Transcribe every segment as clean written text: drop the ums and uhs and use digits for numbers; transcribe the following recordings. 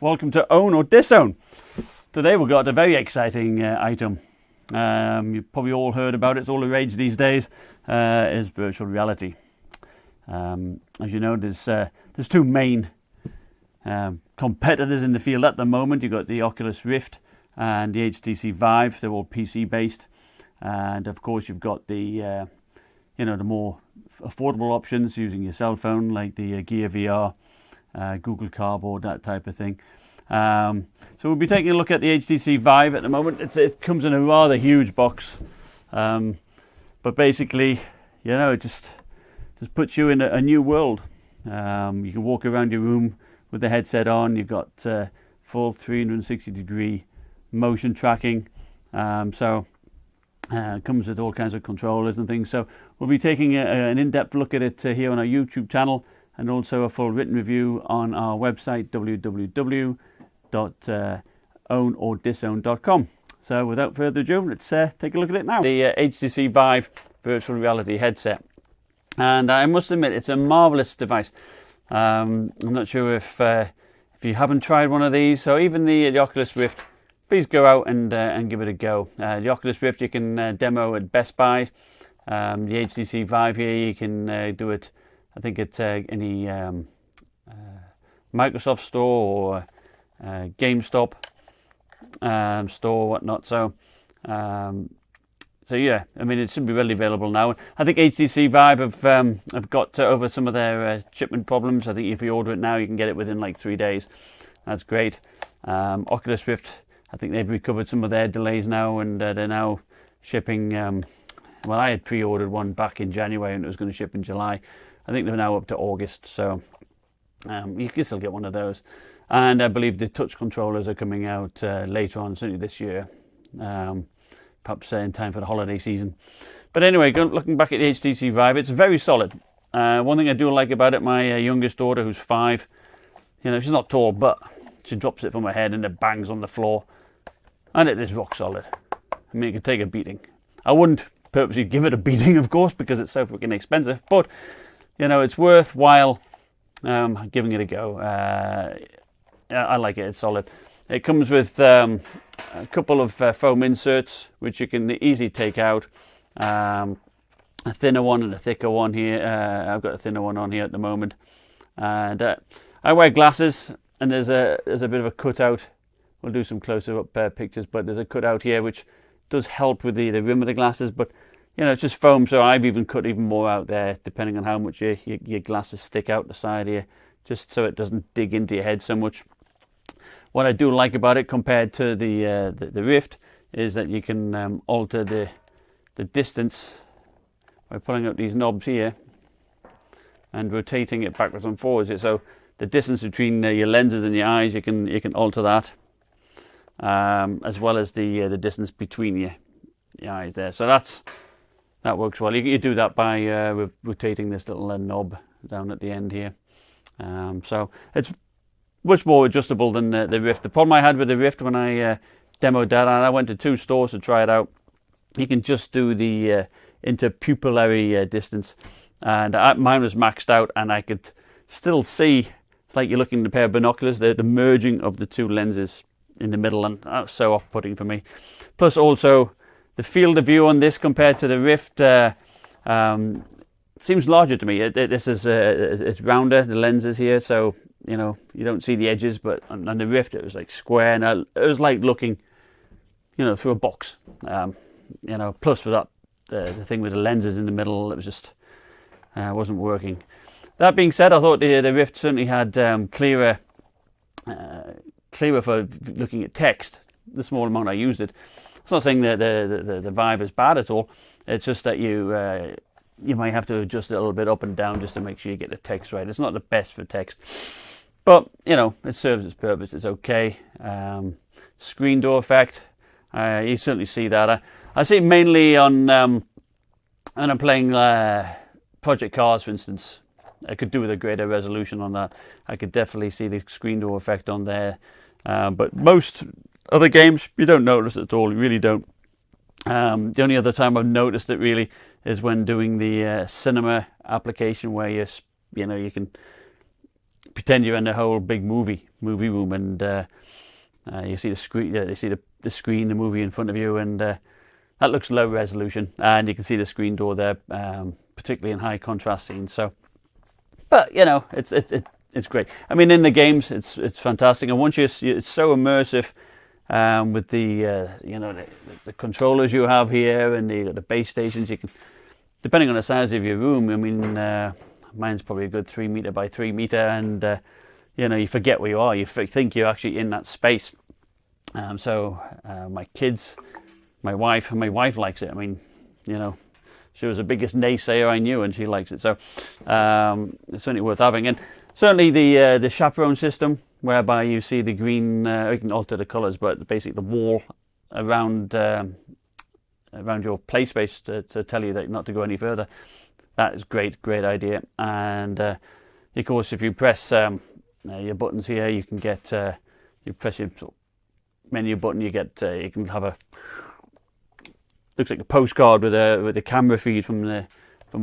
Welcome to OWNorDisown. Today we've got a very exciting item. You've probably all heard about it. It's all the rage these days. Is virtual reality. As you know, there's two main competitors in the field at the moment. You've got the Oculus Rift and the HTC Vive. They're all PC based, and of course you've got the the more affordable options using your cell phone, like the Gear VR, Google Cardboard, that type of thing. So we'll be taking a look at the HTC Vive at the moment. It comes in a rather huge box, but basically, it just puts you in a new world. You can walk around your room with the headset on. You've got full 360-degree motion tracking. It comes with all kinds of controllers and things. So we'll be taking an in-depth look at it here on our YouTube channel, and also a full written review on our website, www.OWNorDisown.com. So without further ado, let's take a look at it now. The HTC Vive virtual reality headset. And I must admit, it's a marvelous device. I'm not sure if you haven't tried one of these, so even the Oculus Rift, please go out and give it a go. The Oculus Rift you can demo at Best Buy. The HTC Vive here, you can do it, I think it's any Microsoft store or GameStop store, whatnot. So yeah, I mean, it should be readily available now. I think HTC Vive have got over some of their shipment problems. I think if you order it now, you can get it within like 3 days. That's great. Oculus Rift, I think they've recovered some of their delays now, and they're now shipping. Well, I had pre-ordered one back in January, and it was going to ship in July. I think they're now up to August, so you can still get one of those. And I believe the touch controllers are coming out later on, certainly this year, perhaps in time for the holiday season. But anyway, looking back at the HTC Vive, it's very solid. One thing I do like about it, my youngest daughter, who's 5, she's not tall, but she drops it from her head and it bangs on the floor, and it is rock solid. I mean, it could take a beating. I wouldn't purposely give it a beating, of course, because it's so freaking expensive, but it's worthwhile giving it a go. I like it. It's solid. It comes with a couple of foam inserts which you can easily take out. A thinner one and a thicker one here. I've got a thinner one on here at the moment, and I wear glasses, and there's a bit of a cutout. We'll do some closer up pictures, but there's a cutout here which does help with the rim of the glasses, but it's just foam, so I've even cut even more out there, depending on how much your glasses stick out the side here, just so it doesn't dig into your head so much. What I do like about it compared to the Rift is that you can alter the distance by pulling up these knobs here and rotating it backwards and forwards. So the distance between your lenses and your eyes, you can alter that, as well as the distance between your eyes there. So that works well. You do that by rotating this little knob down at the end here. So it's much more adjustable than the Rift. The problem I had with the Rift when I demoed that, and I went to 2 stores to try it out, you can just do the interpupillary distance, and mine was maxed out, and I could still see, it's like you're looking at a pair of binoculars, the merging of the 2 lenses in the middle, and that was so off-putting for me. Plus also, the field of view on this compared to the Rift seems larger to me. It's rounder, the lenses here, so you don't see the edges. But on the Rift, it was like square, and it was like looking, through a box. Plus with that the thing with the lenses in the middle, it was just wasn't working. That being said, I thought the Rift certainly had clearer for looking at text. The small amount I used it. It's not saying that the Vive is bad at all. It's just that you might have to adjust it a little bit up and down just to make sure you get the text right. It's not the best for text, but it serves its purpose. It's okay. Screen door effect, you certainly see that. I see it mainly on when I'm playing Project Cars, for instance. I could do with a greater resolution on that. I could definitely see the screen door effect on there, but most other games, you don't notice it at all. You really don't. The only other time I've noticed it really is when doing the cinema application, where you can pretend you're in a whole big movie room, and you see the screen, you see the screen, the movie in front of you, and that looks low resolution, and you can see the screen door there, particularly in high contrast scenes. So, but you know, it's great. I mean, in the games, it's fantastic, and once it's so immersive. With the you know, the controllers you have here and the base stations, you can, depending on the size of your room. I mean, mine's probably a good 3 meter by 3 meter, and you know, you forget where you are. You think you're actually in that space. So my kids, my wife likes it. I mean, you know, she was the biggest naysayer I knew, and she likes it. So it's certainly worth having. And certainly the chaperone system, whereby you see the green, you can alter the colours, but basically the wall around your play space to tell you that not to go any further. That is great idea. And of course, if you press your buttons here, you can get you press your menu button, you get you can have a, looks like a postcard with a camera feed from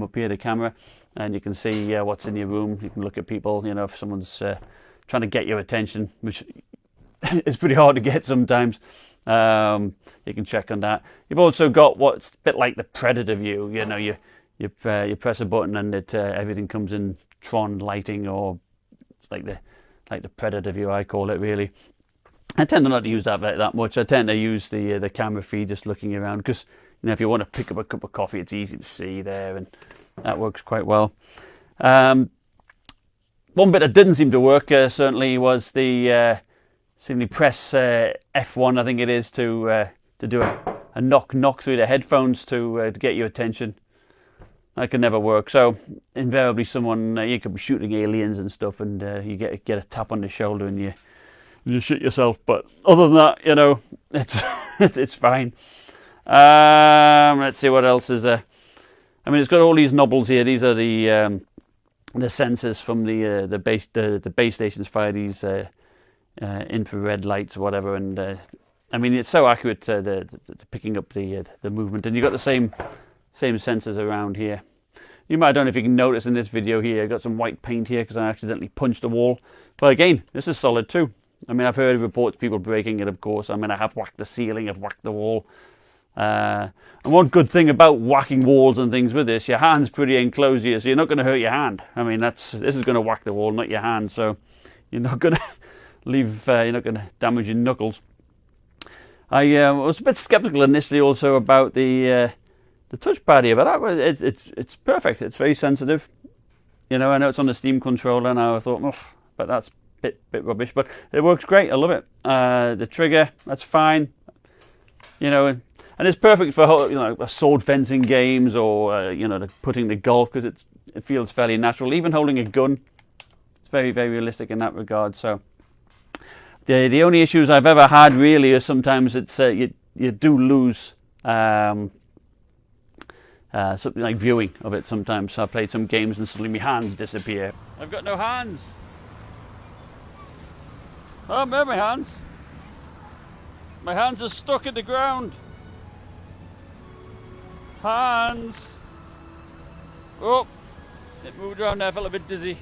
up here, the camera, and you can see what's in your room. You can look at people, you know, if someone's trying to get your attention, which is pretty hard to get sometimes. You can check on that. You've also got what's a bit like the Predator view. You know, you press a button and it everything comes in Tron lighting, or like the Predator view, I call it, really. I tend not to use that much. I tend to use the camera feed, just looking around, because you know, if you want to pick up a cup of coffee, it's easy to see there, and that works quite well. One bit that didn't seem to work certainly was the simply press F1, I think it is, to do a knock through the headphones to get your attention. That could never work. So invariably, someone you could be shooting aliens and stuff, and you get a tap on the shoulder and you shoot yourself. But other than that, you know, it's it's fine. Let's see what else is there. I mean, it's got all these knobbles here. These are the sensors from the base stations fire these infrared lights or whatever, and I mean, it's so accurate the picking up the movement, and you've got the same sensors around here. You might, I don't know if you can notice in this video here, I've got some white paint here because I accidentally punched the wall, but again, this is solid too. I mean, I've heard of reports of people breaking it, of course. I mean, I have whacked the ceiling, I've whacked the wall. And one good thing about whacking walls and things with this, your hand's pretty enclosed here, so you're not going to hurt your hand. I mean, this is going to whack the wall, not your hand, so you're not going to you're not going to damage your knuckles. I was a bit skeptical initially also about the touchpad here, but it's perfect. It's very sensitive. You know, I know it's on the Steam controller now. I thought, but that's a bit rubbish, but it works great. I love it. The trigger, that's fine. You know, and it's perfect for, you know, sword fencing games, or you know, putting the golf, because it feels fairly natural. Even holding a gun, it's very, very realistic in that regard. So the only issues I've ever had really is sometimes it's you do lose something like viewing of it sometimes. So I played some games and suddenly my hands disappear. I've got no hands. Oh, there are my hands. My hands are stuck in the ground. Hands. Oh, it moved around there, I felt a bit dizzy.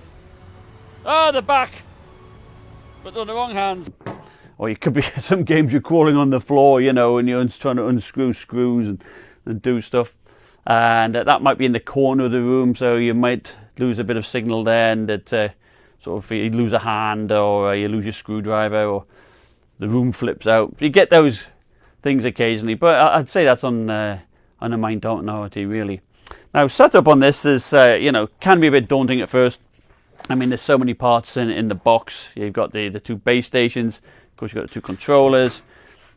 Ah, they're back. But on the wrong hands. Or you could be, some games you're crawling on the floor, you know, and you're trying to unscrew screws and do stuff. And that might be in the corner of the room, so you might lose a bit of signal there, and it sort of, you lose a hand, or you lose your screwdriver, or the room flips out. You get those things occasionally, but I'd say that's on a minority, really. Now, setup on this is, you know, can be a bit daunting at first. I mean, there's so many parts in the box. You've got the two base stations. Of course, you've got the two controllers.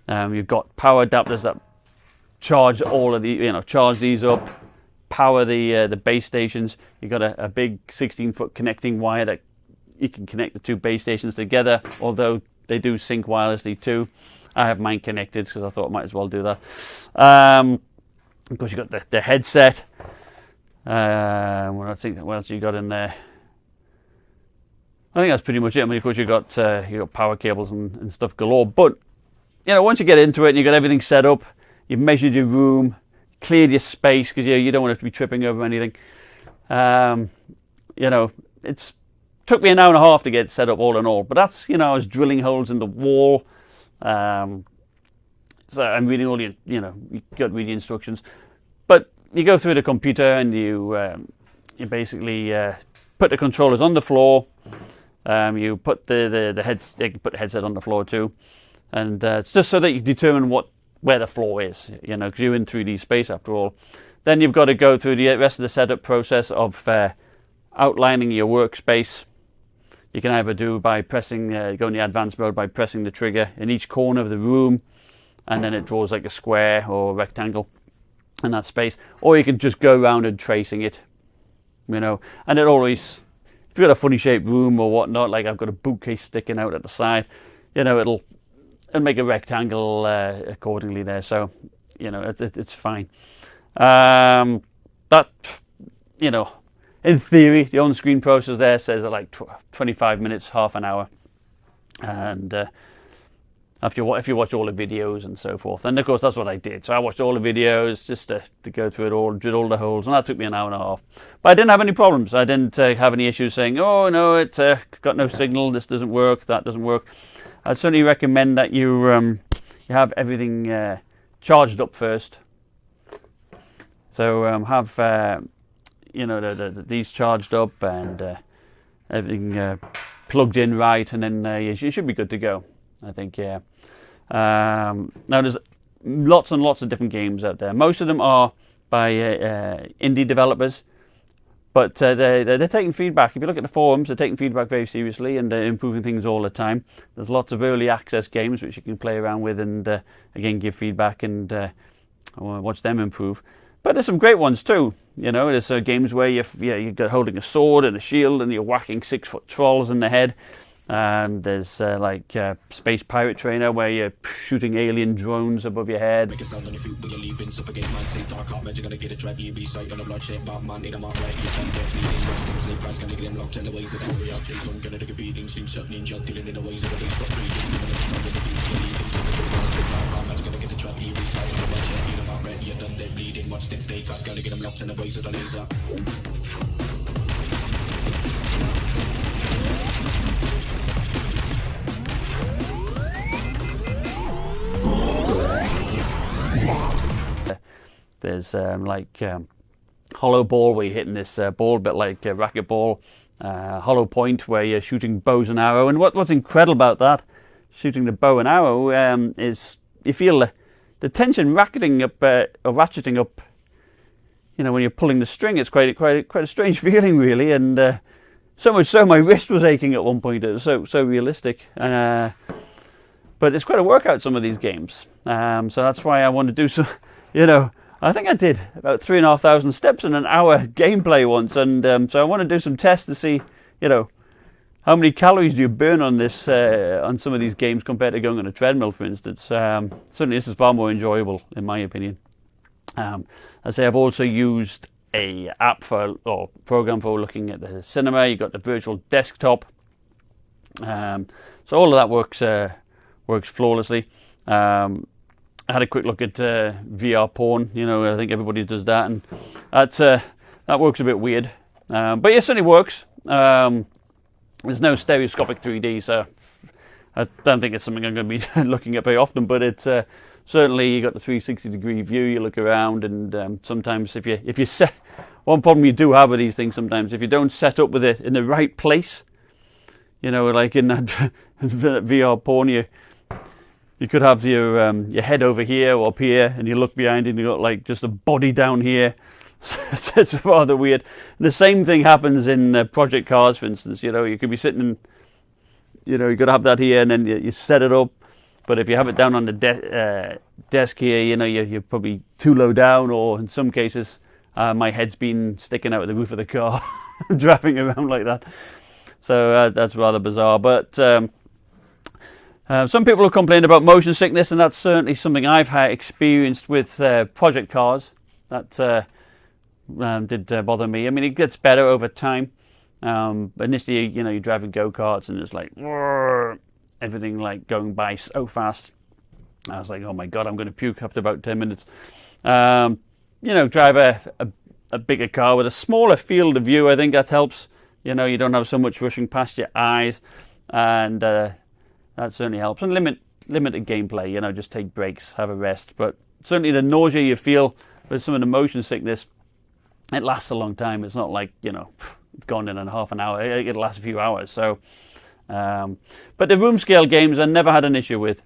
You've got power adapters that charge all of the, you know, charge these up, power the base stations. You've got a big 16-foot connecting wire that you can connect the two base stations together, although they do sync wirelessly too. I have mine connected because I thought I might as well do that. Of course, you've got the headset. What else you got in there? I think that's pretty much it. I mean, of course, you've got power cables and stuff galore. But, you know, once you get into it and you've got everything set up, you've measured your room, cleared your space, because you don't want to be tripping over anything. You know, it's took me an hour and a half to get set up all in all. But that's, I was drilling holes in the wall. So I'm reading all your, you got to read the instructions. But you go through the computer and you basically put the controllers on the floor. You put the heads, you can put the headset on the floor too. And it's just so that you determine where the floor is, because you're in 3D space after all. Then you've got to go through the rest of the setup process of outlining your workspace. You can either do by pressing, go in the advanced mode by pressing the trigger in each corner of the room, and then it draws like a square or a rectangle in that space. Or you can just go around and tracing it, and it always, if you've got a funny shaped room or whatnot, like I've got a bookcase sticking out at the side, it'll make a rectangle accordingly there. So, it's fine. But, in theory, the on-screen process there says like 25 minutes, half an hour. And if you watch all the videos and so forth. And of course, that's what I did. So I watched all the videos just to go through it all, drill all the holes. And that took me an hour and a half. But I didn't have any problems. I didn't have any issues saying, oh, no, it's got no signal. This doesn't work. That doesn't work. I'd certainly recommend that you have everything charged up first. So have these charged up and everything plugged in right, and then you should be good to go, I think. Yeah. Now there's lots and lots of different games out there. Most of them are by indie developers, but they're taking feedback. If you look at the forums, they're taking feedback very seriously, and they're improving things all the time. There's lots of early access games which you can play around with and again give feedback and watch them improve. But there's some great ones too. There's games where you're holding a sword and a shield and you're whacking 6-foot trolls in the head. There's Space Pirate Trainer where you're shooting alien drones above your head. Make a sound on your feet when you're leaving, suffocate man, stay dark heart, you're gonna get it, drag you, recite on a bloodshed, Batman, need a mark right, you can get bleeding, resting, sleep, price, gonna get him locked in the ways of the warrior, chase on, gonna take a beating, slingshot, ninja, dealing in the ways of the base, stop breathing, gonna make fun of the feet, you're leaving, suffocate man, stay dark heart, you're gonna get it, drag you, recite on a bloodshed, need a mark right, you're done dead, bleeding, watch them stay, cause gonna get him locked in the ways of the laser. There's hollow ball where you're hitting this ball, a bit like racquetball. Hollow point where you're shooting bows and arrow. And what's incredible about that, shooting the bow and arrow, is you feel the tension ratcheting up. When you're pulling the string, it's quite a strange feeling, really. And so much so, my wrist was aching at one point. It was so realistic. But it's quite a workout, some of these games. So that's why I want to do some, I think I did about 3,500 steps in an hour gameplay once. And so I want to do some tests to see, how many calories do you burn on this, on some of these games compared to going on a treadmill, for instance. Certainly this is far more enjoyable, in my opinion. I say I've also used a app or program for looking at the cinema. You've got the virtual desktop. So all of that works flawlessly. I had a quick look at VR porn. I think everybody does that, and that works a bit weird. But it certainly works. There's no stereoscopic 3D, so I don't think it's something I'm going to be looking at very often. But it's certainly, you got the 360-degree view. You look around, and sometimes if you set, one problem you do have with these things sometimes, if you don't set up with it in the right place, like in that VR porn, you could have your head over here or up here, and you look behind and you got like just a body down here. So it's rather weird. And the same thing happens in project cars, for instance. You could be sitting in, you got to have that here, and then you set it up. But if you have it down on the desk here, you're probably too low down, or in some cases, my head's been sticking out of the roof of the car, driving around like that. So that's rather bizarre. But some people have complained about motion sickness, and that's certainly something I've experienced with project cars. That did bother me. I mean, it gets better over time. Initially, you're driving go-karts, and it's like everything like going by so fast. I was like, oh my god, I'm going to puke after about 10 minutes. Drive a bigger car with a smaller field of view. I think that helps. You know, you don't have so much rushing past your eyes, and that certainly helps. And limited gameplay, you know, just take breaks, have a rest. But certainly the nausea you feel with some of the motion sickness, it lasts a long time. It's not like, you know, it's gone in half an hour. It lasts a few hours. So, but the room scale games I never had an issue with.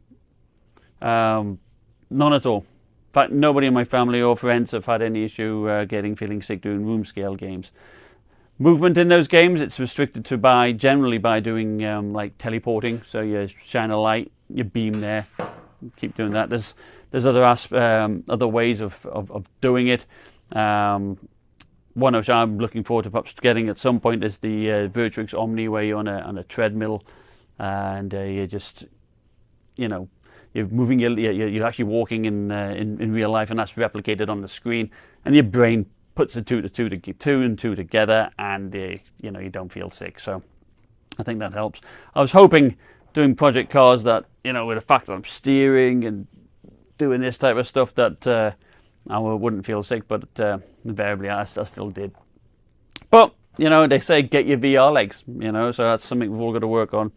None at all. In fact, nobody in my family or friends have had any issue feeling sick doing room scale games. Movement in those games, it's restricted to generally by doing like teleporting. So you shine a light, you beam there, keep doing that. There's other ways of doing it. One which I'm looking forward to perhaps getting at some point is the Virtuix Omni, where you're on a treadmill, and you're just, you know, you're moving, you're actually walking in real life, and that's replicated on the screen, and your brain puts the two and two together, and you know, you don't feel sick. So I think that helps. I was hoping doing Project Cars that, you know, with the fact that I'm steering and doing this type of stuff, that I wouldn't feel sick, but invariably I still did. But, you know, they say get your VR legs, you know, so that's something we've all got to work on.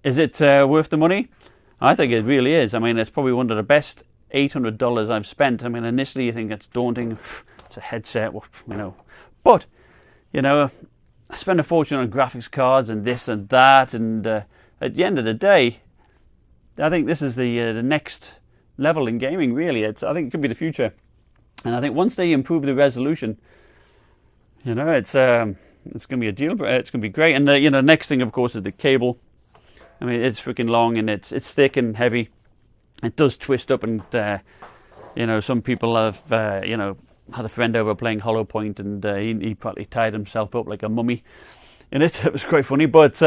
Is it worth the money? I think it really is. I mean, it's probably one of the best $800 I've spent. I mean, initially you think it's daunting. It's a headset, you know. But, you know, I spend a fortune on graphics cards and this and that. And at the end of the day, I think this is the next level in gaming, really. I think it could be the future. And I think once they improve the resolution, you know, it's going to be a deal. It's going to be great. And, you know, next thing, of course, is the cable. I mean, it's freaking long, and it's thick and heavy. It does twist up, and you know, some people have you know, had a friend over playing Hollow Point, and he probably tied himself up like a mummy in it. It was quite funny, but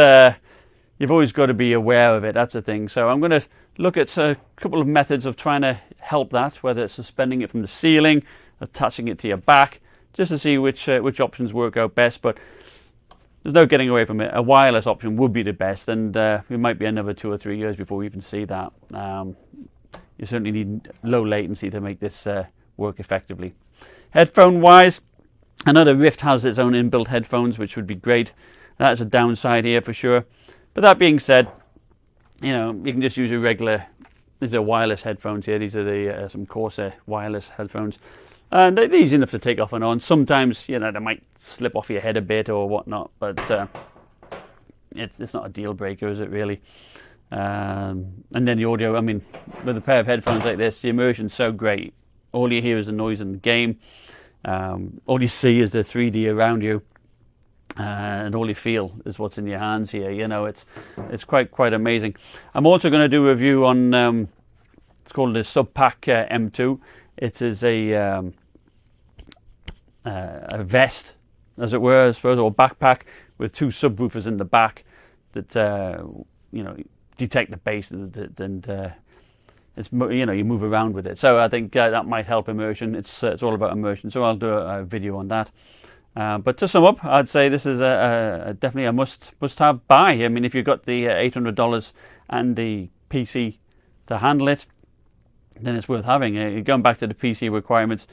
you've always got to be aware of it. That's the thing. So I'm going to look at a couple of methods of trying to help that, whether it's suspending it from the ceiling, attaching it to your back, just to see which options work out best. But there's no getting away from it. A wireless option would be the best, and it might be another 2 or 3 years before we even see that. You certainly need low latency to make this work effectively. Headphone-wise, I know the Rift has its own inbuilt headphones, which would be great. That's a downside here for sure. But that being said, you know, you can just use your regular. These are wireless headphones here. These are the some Corsair wireless headphones. And they're easy enough to take off and on. Sometimes, you know, they might slip off your head a bit or whatnot, but it's not a deal breaker, is it really? And then the audio, I mean, with a pair of headphones like this, the immersion's so great. All you hear is the noise in the game. All you see is the 3D around you. And all you feel is what's in your hands here. You know, it's quite amazing. I'm also going to do a review on, it's called the Subpack M2. It is a vest, as it were, I suppose, or backpack with 2 subwoofers in the back that you know, detect the bass, and it's, you know, you move around with it. So I think that might help immersion. It's all about immersion. So I'll do a video on that. But to sum up, I'd say this is definitely a must-have buy. I mean, if you've got the $800 and the PC to handle it, then it's worth having. Going back to the PC requirements,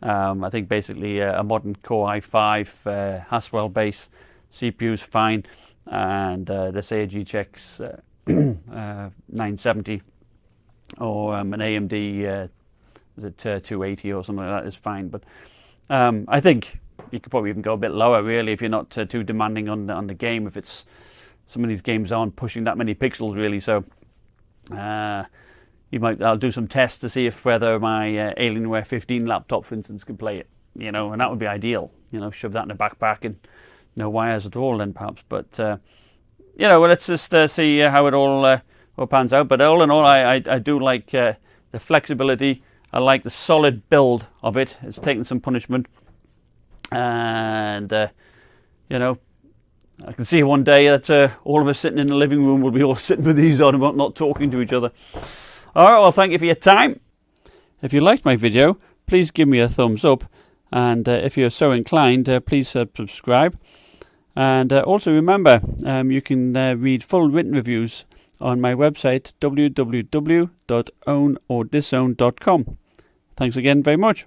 I think basically a modern Core i5 Haswell base CPU is fine, and let's say a GTX 970 or an AMD is it 280 or something like that is fine. But I think you could probably even go a bit lower, really, if you're not too demanding on the game. If it's some of these games aren't pushing that many pixels, really, so. I'll do some tests to see whether my Alienware 15 laptop, for instance, can play it. You know, and that would be ideal. You know, shove that in a backpack and no wires at all, then perhaps. But you know, well, let's just see how it all pans out. But all in all, I do like the flexibility. I like the solid build of it. It's taken some punishment, and you know, I can see one day that all of us sitting in the living room will be all sitting with these on and not talking to each other. Alright, well, thank you for your time. If you liked my video, please give me a thumbs up, and if you're so inclined, please subscribe. And also remember, you can read full written reviews on my website, www.OWNorDisown.com. Thanks again very much.